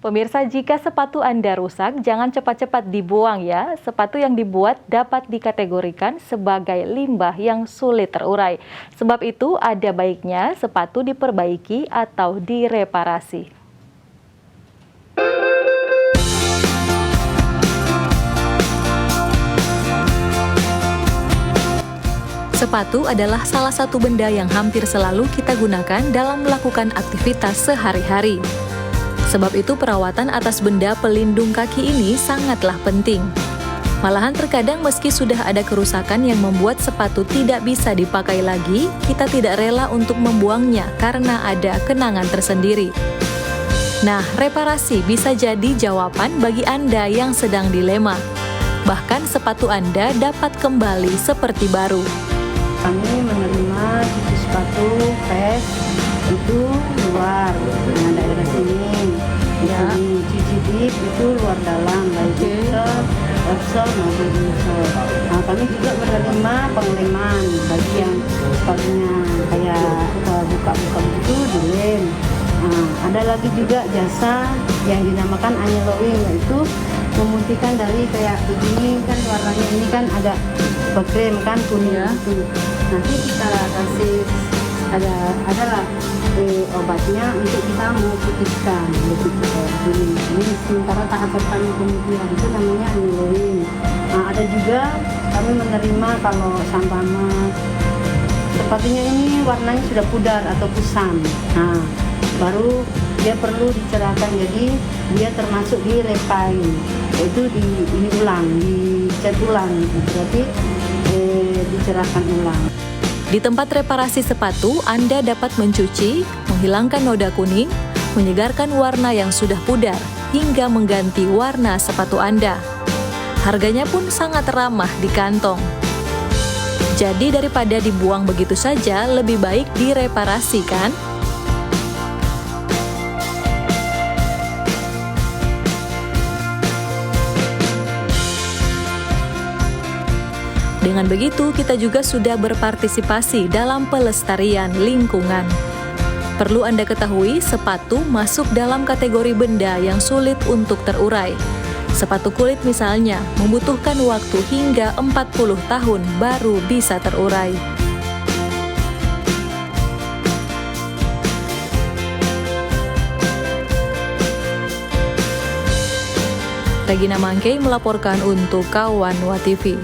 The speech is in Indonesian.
Pemirsa, jika sepatu Anda rusak, jangan cepat-cepat dibuang ya. Sepatu yang dibuat dapat dikategorikan sebagai limbah yang sulit terurai. Sebab itu, ada baiknya sepatu diperbaiki atau direparasi. Sepatu adalah salah satu benda yang hampir selalu kita gunakan dalam melakukan aktivitas sehari-hari. Sebab itu perawatan atas benda pelindung kaki ini sangatlah penting. Malahan terkadang meski sudah ada kerusakan yang membuat sepatu tidak bisa dipakai lagi, kita tidak rela untuk membuangnya karena ada kenangan tersendiri. Nah, reparasi bisa jadi jawaban bagi Anda yang sedang dilema. Bahkan sepatu Anda dapat kembali seperti baru. Kami menerima cuci sepatu fresh itu luar dengan daerah sini, ya. Cuci deep itu luar dalam, baik outsole maupun insole. Nah, kami juga menerima pengleman bagi yang sepatunya kayak buka-buka itu dilem. Nah, ada lagi juga jasa yang dinamakan annealing, yaitu memutihkan dari kayak begini kan warnanya ini kan agak berkrem kan kuning itu. Nanti kita kasih adalah obatnya untuk kita memutihkan begitu. Ini sementara tahap pertama pemutihan itu namanya annealing. Nah, ada juga kami menerima kalau sampama sepatunya ini warnanya sudah pudar atau kusam. Nah, baru dia perlu dicerahkan, jadi dia termasuk di repaint, yaitu ini ulang, dicat ulang, berarti dicerahkan ulang. Di tempat reparasi sepatu, Anda dapat mencuci, menghilangkan noda kuning, menyegarkan warna yang sudah pudar, hingga mengganti warna sepatu Anda. Harganya pun sangat ramah di kantong. Jadi daripada dibuang begitu saja, lebih baik direparasi kan? Dengan begitu, kita juga sudah berpartisipasi dalam pelestarian lingkungan. Perlu Anda ketahui, sepatu masuk dalam kategori benda yang sulit untuk terurai. Sepatu kulit misalnya, membutuhkan waktu hingga 40 tahun baru bisa terurai. Regina Mangkei melaporkan untuk Kawan WaTV.